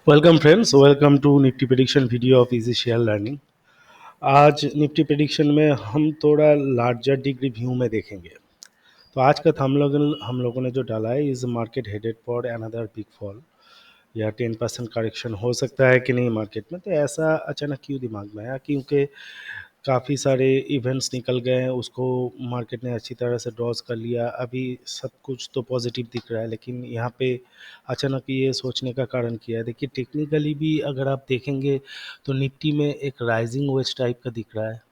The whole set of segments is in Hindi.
Welcome friends, welcome to nifty prediction video of easy share learning. आज निफ्टी प्रेडिक्शन में हम थोड़ा लार्जर डिग्री व्यू में देखेंगे। तो आज का हम लोगों ने जो डाला है, is market headed for another big fall या 10% करेक्शन हो सकता है कि नहीं मार्केट में। तो ऐसा अचानक क्यों दिमाग में आया? क्योंकि काफ़ी सारे इवेंट्स निकल गए हैं, उसको मार्केट ने अच्छी तरह से ड्रॉज कर लिया। अभी सब कुछ तो पॉजिटिव दिख रहा है, लेकिन यहाँ पे अचानक ये सोचने का कारण क्या है? देखिए, टेक्निकली भी अगर आप देखेंगे तो निफ्टी में एक राइजिंग वेज टाइप का दिख रहा है,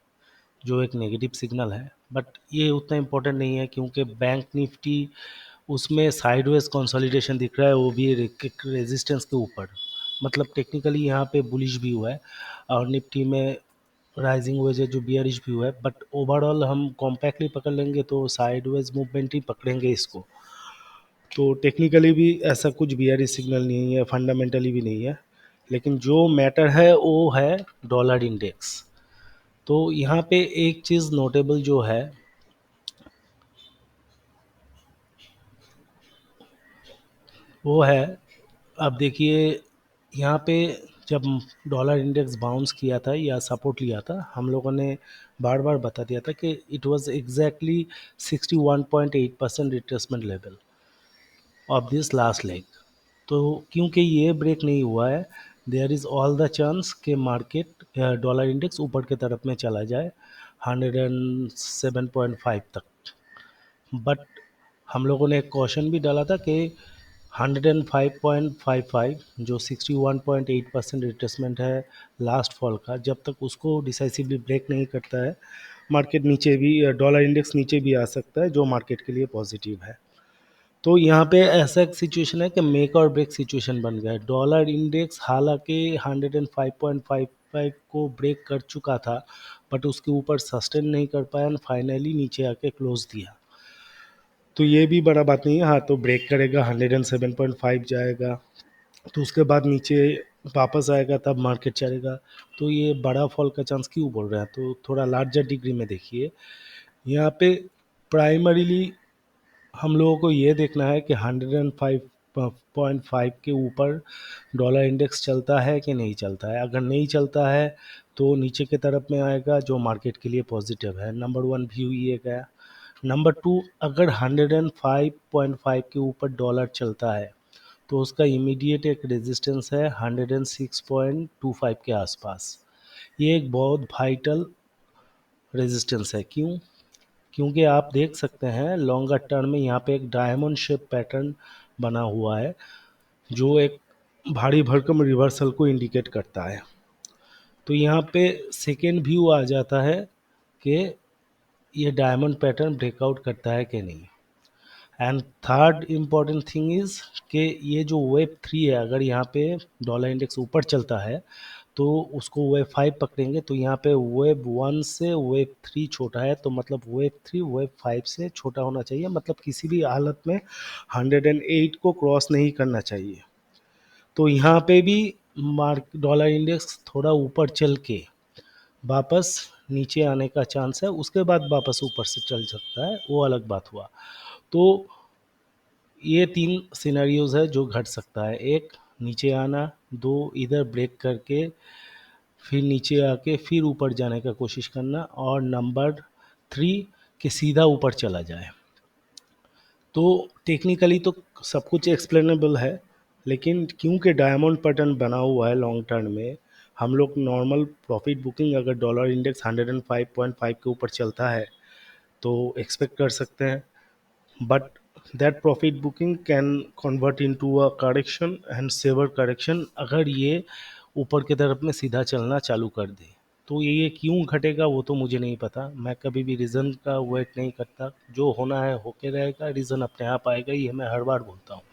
जो एक नेगेटिव सिग्नल है। बट ये उतना इम्पोर्टेंट नहीं है, क्योंकि बैंक निफ्टी उसमें साइडवेज कंसोलिडेशन दिख रहा है, वो भी रेजिस्टेंस के ऊपर। मतलब टेक्निकली यहाँ पे बुलिश भी हुआ है, और निफ्टी में राइजिंग वेज है जो बियरिश भी हुआ है। बट ओवरऑल हम कॉम्पैक्टली पकड़ लेंगे तो साइडवेज मूवमेंट ही पकड़ेंगे इसको। तो टेक्निकली भी ऐसा कुछ बियरिश सिग्नल नहीं है, फंडामेंटली भी नहीं है। लेकिन जो मैटर है वो है डॉलर इंडेक्स। तो यहाँ पे एक चीज़ नोटेबल जो है वो है, अब देखिए यहाँ पे जब डॉलर इंडेक्स बाउंस किया था या सपोर्ट लिया था, हम लोगों ने बार बार बता दिया था कि it was exactly 61.8% retracement level of this last leg. तो क्योंकि ये ब्रेक नहीं हुआ है, there is all the chance कि मार्केट डॉलर इंडेक्स ऊपर की तरफ में चला जाए 107.5 तक। बट हम लोगों ने एक क्वेश्चन भी डाला था कि 105.55 जो 61.8% रिट्रेसमेंट है लास्ट फॉल का, जब तक उसको डिसाइसिवली ब्रेक नहीं करता है, मार्केट नीचे भी, डॉलर इंडेक्स नीचे भी आ सकता है, जो मार्केट के लिए पॉजिटिव है। तो यहाँ पे ऐसा एक सिचुएशन है कि मेक और ब्रेक सिचुएशन बन गया है। डॉलर इंडेक्स हालांकि 105.55 को ब्रेक कर चुका था, बट उसके ऊपर सस्टेन नहीं कर पाया और फाइनली नीचे आके क्लोज दिया। तो ये भी बड़ा बात नहीं है। हाँ, तो ब्रेक करेगा, 107.5 जाएगा, तो उसके बाद नीचे वापस आएगा, तब मार्केट चलेगा। तो ये बड़ा फॉल का चांस क्यों बोल रहे हैं? तो थोड़ा लार्जर डिग्री में देखिए। यहाँ पे प्राइमरीली हम लोगों को ये देखना है कि 105.5 के ऊपर डॉलर इंडेक्स चलता है कि नहीं चलता है। अगर नहीं चलता है तो नीचे की तरफ में आएगा, जो मार्केट के लिए पॉजिटिव है। नंबर वन व्यू ये गया। नंबर टू, अगर 105.5 के ऊपर डॉलर चलता है तो उसका इमीडिएट एक रेजिस्टेंस है 106.25 के आसपास। ये एक बहुत वाइटल रेजिस्टेंस है। क्यों? क्योंकि आप देख सकते हैं लॉन्गर टर्म में यहाँ पे एक डायमंड शेप पैटर्न बना हुआ है, जो एक भारी भरकम रिवर्सल को इंडिकेट करता है। तो यहाँ पे सेकेंड व्यू आ जाता है कि ये डायमंड पैटर्न ब्रेकआउट करता है कि नहीं। And third important thing is कि ये जो वेब थ्री है, अगर यहाँ पे डॉलर इंडेक्स ऊपर चलता है तो उसको वेब फाइव पकड़ेंगे, तो यहाँ पे वेब वन से वेब थ्री छोटा है, तो मतलब वेब थ्री वेब फाइव से छोटा होना चाहिए। मतलब किसी भी हालत में 108 को क्रॉस नहीं करना चाहिए। तो यहाँ पे भी मार्क डॉलर इंडेक्स थोड़ा ऊपर चल के वापस नीचे आने का चांस है, उसके बाद वापस ऊपर से चल सकता है, वो अलग बात हुआ। तो ये तीन सिनेरियोज है जो घट सकता है। एक, नीचे आना। दो, इधर ब्रेक करके फिर नीचे आके फिर ऊपर जाने का कोशिश करना। और नंबर थ्री, कि सीधा ऊपर चला जाए। तो टेक्निकली तो सब कुछ एक्सप्लेनेबल है, लेकिन क्योंकि डायमंड पैटर्न बना हुआ है लॉन्ग टर्म में, हम लोग नॉर्मल प्रॉफिट बुकिंग अगर डॉलर इंडेक्स 105.5 के ऊपर चलता है तो एक्सपेक्ट कर सकते हैं। but that profit booking can convert into a correction and severe correction अगर ये ऊपर की तरफ में सीधा चलना चालू कर दे। तो ये क्यों घटेगा वो तो मुझे नहीं पता, मैं कभी भी रीज़न का वेट नहीं करता। जो होना है होके रहेगा, रीज़न अपने आप आएगा, ये मैं हर बार बोलता हूँ।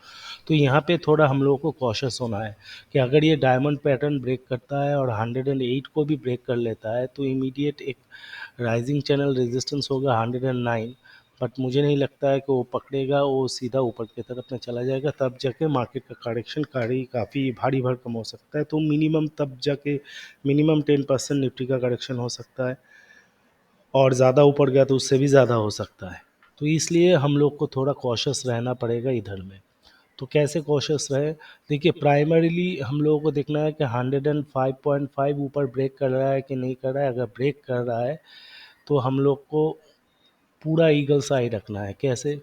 तो यहाँ पे थोड़ा हम लोगों को कॉशियस होना है कि अगर ये डायमंड पैटर्न ब्रेक करता है और 108 को भी ब्रेक कर लेता है तो इमीडिएट एक राइजिंग चैनल रेजिस्टेंस होगा 109। बट मुझे नहीं लगता है कि वो पकड़ेगा, वो सीधा ऊपर की तरफ में चला जाएगा, तब जाके मार्केट का करेक्शन काफ़ी भारी भरकम हो सकता है। तो मिनिमम तब जाके मिनिमम 10% निफ्टी का करेक्शन हो सकता है, और ज़्यादा ऊपर गया तो उससे भी ज़्यादा हो सकता है। तो इसलिए हम लोग को थोड़ा कॉशियस रहना पड़ेगा इधर में। तो कैसे कॉशियस रहे? देखिए, प्राइमरीली हम लोगों को देखना है कि 105.5 ऊपर ब्रेक कर रहा है कि नहीं कर रहा है। अगर ब्रेक कर रहा है तो हम लोग को पूरा ईगल्स आई रखना है। कैसे?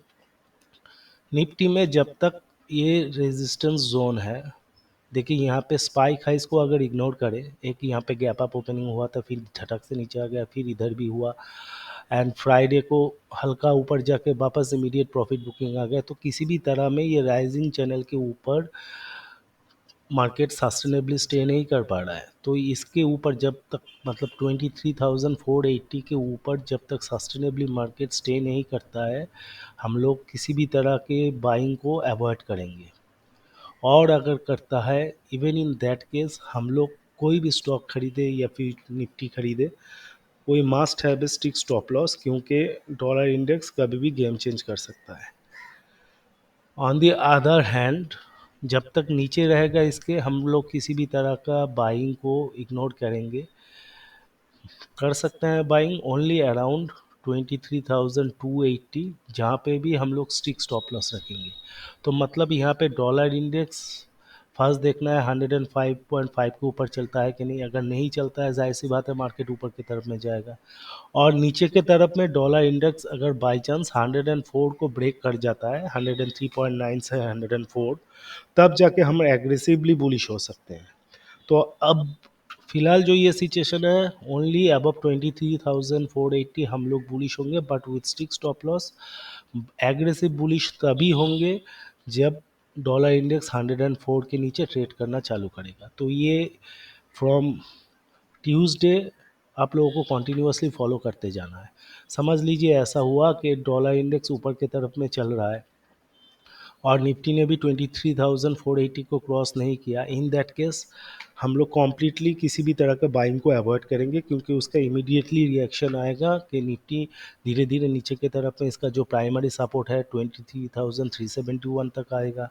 निफ्टी में जब तक ये रेजिस्टेंस जोन है, देखिए यहाँ पे स्पाइक हाइस को अगर इग्नोर करें, एक यहाँ पे गैप अप ओपनिंग हुआ था, फिर झटक से नीचे आ गया, फिर इधर भी हुआ, एंड फ्राइडे को हल्का ऊपर जाके वापस इमीडिएट प्रॉफिट बुकिंग आ गया। तो किसी भी तरह में ये राइजिंग चैनल के ऊपर मार्केट सस्टेनेबली स्टे नहीं कर पा रहा है। तो इसके ऊपर जब तक, मतलब 23,480 के ऊपर जब तक सस्टेनेबली मार्केट स्टे नहीं करता है, हम लोग किसी भी तरह के बाइंग को अवॉइड करेंगे। और अगर करता है, इवन इन दैट केस हम लोग कोई भी स्टॉक खरीदे या फिर निफ्टी खरीदे, कोई must have a stick stop loss, क्योंकि डॉलर इंडेक्स कभी भी गेम चेंज कर सकता है। ऑन द अदर हैंड, जब तक नीचे रहेगा इसके, हम लोग किसी भी तरह का बाइंग को इग्नोर करेंगे। कर सकते हैं बाइंग ओनली अराउंड 23,280, जहाँ पे भी हम लोग स्टिक स्टॉप लॉस रखेंगे। तो मतलब यहाँ पे डॉलर इंडेक्स फर्स्ट देखना है 105.5 के ऊपर चलता है कि नहीं। अगर नहीं चलता है, जाहिर सी बात है मार्केट ऊपर की तरफ में जाएगा। और नीचे के तरफ में डॉलर इंडेक्स अगर बाई चांस 104 को ब्रेक कर जाता है, 103.9 से 104, तब जाके हम एग्रेसिवली बुलिश हो सकते हैं। तो अब फिलहाल जो ये सिचुएशन है, ओनली अबव 23,480 हम लोग बुलिश होंगे, but with stick stop loss. Aggressive bullish तभी होंगे जब डॉलर इंडेक्स 104 के नीचे ट्रेड करना चालू करेगा। तो ये फ्रॉम ट्यूसडे आप लोगों को कॉन्टिन्यूसली फॉलो करते जाना है। समझ लीजिए ऐसा हुआ कि डॉलर इंडेक्स ऊपर की तरफ में चल रहा है और निफ्टी ने भी 23,480 को क्रॉस नहीं किया, इन दैट केस हम लोग कॉम्प्लीटली किसी भी तरह का बाइंग को अवॉइड करेंगे, क्योंकि उसका इमीडिएटली रिएक्शन आएगा कि निफ्टी धीरे धीरे नीचे की तरफ में, इसका जो प्राइमरी सपोर्ट है 23,371 तक आएगा।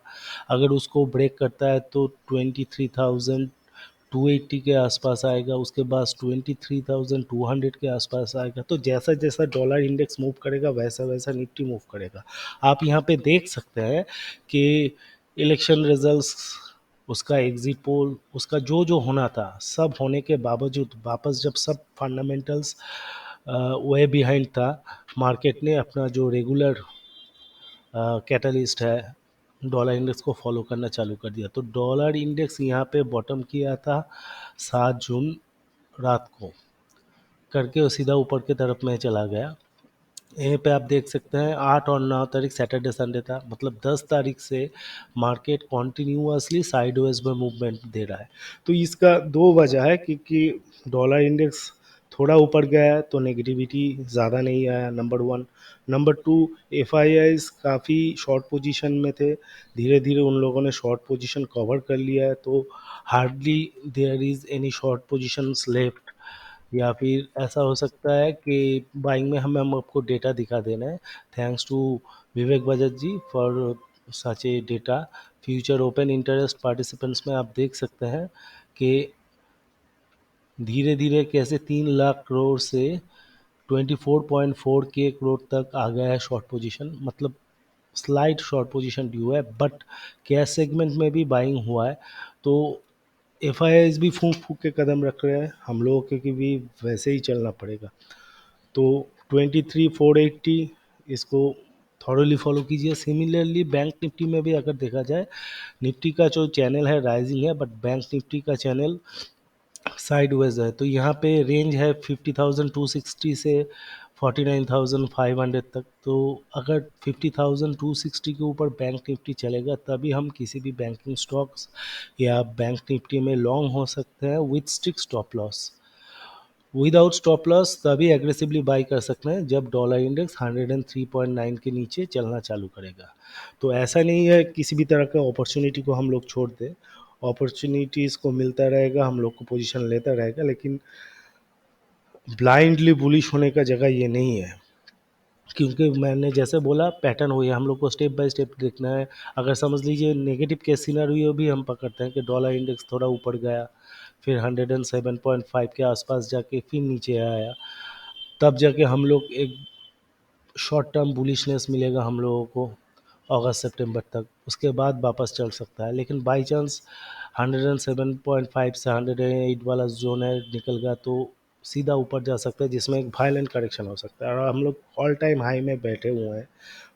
अगर उसको ब्रेक करता है तो 23,280 के आसपास आएगा, उसके बाद 23,200 के आसपास आएगा। तो जैसा जैसा डॉलर इंडेक्स मूव करेगा, वैसा वैसा निफ्टी मूव करेगा। आप यहाँ पे देख सकते हैं कि इलेक्शन रिजल्ट्स, उसका एग्जिट पोल, उसका जो जो होना था, सब होने के बावजूद वापस जब सब फंडामेंटल्स वे बिहाइंड था, मार्केट ने अपना जो रेगुलर कैटलिस्ट है, डॉलर इंडेक्स को फॉलो करना चालू कर दिया। तो डॉलर इंडेक्स यहाँ पे बॉटम किया था 7 जून रात को करके, वो सीधा ऊपर की तरफ में चला गया। यहीं पे आप देख सकते हैं 8 और 9 तारीख सैटरडे संडे था, मतलब 10 तारीख से मार्केट कॉन्टिन्यूसली साइडवेज में मूवमेंट दे रहा है। तो इसका दो वजह है, क्योंकि डॉलर इंडेक्स थोड़ा ऊपर गया है तो नेगेटिविटी ज़्यादा नहीं आया, number one. Number two, F I eyes काफ़ी शॉर्ट पोजीशन में थे, धीरे धीरे उन लोगों ने शॉर्ट पोजीशन कवर कर लिया है, तो hardly there is any short positions left. या फिर ऐसा हो सकता है कि बाइंग में हम आपको डेटा दिखा देना है। Thanks to Vivek Bajaj ji for such a data. Future open interest participants में आप देख सकते हैं कि धीरे धीरे कैसे 3 लाख करोड़ से 24.4 के करोड़ तक आ गया है शॉर्ट पोजीशन, मतलब स्लाइड शॉर्ट पोजीशन ड्यू है, बट कैश सेगमेंट में भी बाइंग हुआ है। तो एफ आई आईज भी फूंक फूंक के कदम रख रहे हैं, हम लोगों के की भी वैसे ही चलना पड़ेगा। तो 23,480 इसको थॉरली फॉलो कीजिए। सिमिलरली बैंक निफ्टी में भी अगर देखा जाए, निफ्टी का जो चैनल है राइजिंग है, बट बैंक निफ्टी का चैनल साइडवेज है। तो यहाँ पे रेंज है 50,260 से 49,500 तक। तो अगर 50,260 के ऊपर बैंक निफ्टी चलेगा, तभी हम किसी भी बैंकिंग स्टॉक्स या बैंक निफ्टी में लॉन्ग हो सकते हैं with strict stop loss. Without stop loss तभी एग्रेसिवली बाई कर सकते हैं जब डॉलर इंडेक्स 103.9 के नीचे चलना चालू करेगा। तो ऐसा नहीं है किसी भी तरह का अपॉर्चुनिटी को हम लोग छोड़ दें, अपॉर्चुनिटीज़ को मिलता रहेगा, हम लोग को पोजीशन लेता रहेगा, लेकिन ब्लाइंडली बुलिश होने का जगह ये नहीं है। क्योंकि मैंने जैसे बोला, पैटर्न हुई है, हम लोग को स्टेप बाय स्टेप देखना है। अगर समझ लीजिए नेगेटिव केस सिनेरियो भी हम पकड़ते हैं कि डॉलर इंडेक्स थोड़ा ऊपर गया, फिर 107.5 के आसपास जाके फिर नीचे आया, तब जाके हम लोग एक शॉर्ट टर्म बुलिशनेस मिलेगा हम लोगों को। अगस्त सितंबर तक, उसके बाद वापस चल सकता है। लेकिन बाई चांस 107.5 से 108 वाला जोन है निकल गया तो सीधा ऊपर जा सकता है, जिसमें एक वायलेंट करेक्शन हो सकता है। और हम लोग ऑल टाइम हाई में बैठे हुए हैं,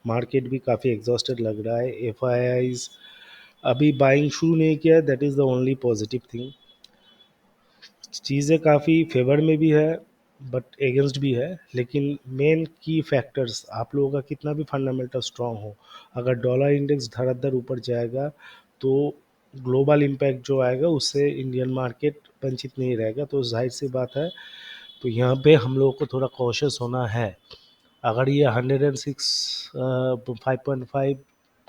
मार्केट भी काफ़ी एग्जॉस्टेड लग रहा है। एफ अभी बाइंग शुरू नहीं किया है, that is the only positive thing. चीज़ें काफ़ी फेवर में भी है बट एगेंस्ट भी है, लेकिन मेन की फैक्टर्स आप लोगों का कितना भी फंडामेंटल स्ट्रांग हो, अगर डॉलर इंडेक्स धड़ाधड़ ऊपर जाएगा तो ग्लोबल इम्पैक्ट जो आएगा उससे इंडियन मार्केट वंचित नहीं रहेगा। तो जाहिर सी बात है, तो यहाँ पे हम लोगों को थोड़ा कॉशियस होना है। अगर ये 106 5.5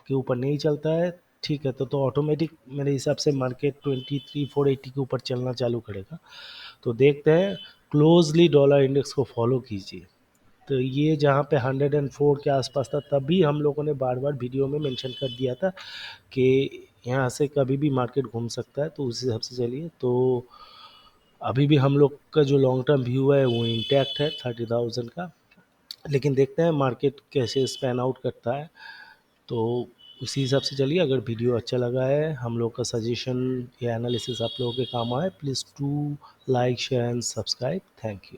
के ऊपर नहीं चलता है, ठीक है, तो ऑटोमेटिक मेरे हिसाब से मार्केट 23,480 के ऊपर चलना चालू करेगा। तो देखते हैं, क्लोजली डॉलर इंडेक्स को फॉलो कीजिए। तो ये जहाँ पे 104 के आसपास था, तभी हम लोगों ने बार बार वीडियो में मेंशन कर दिया था कि यहाँ से कभी भी मार्केट घूम सकता है, तो उस हिसाब से चलिए। तो अभी भी हम लोग का जो लॉन्ग टर्म व्यू है वो इंटैक्ट है 30,000 का, लेकिन देखते हैं मार्केट कैसे स्पैन आउट करता है। तो उसी हिसाब से चलिए। अगर वीडियो अच्छा लगा है, हम लोग का सजेशन या एनालिसिस आप लोगों के काम आए, please to like share and subscribe. Thank you.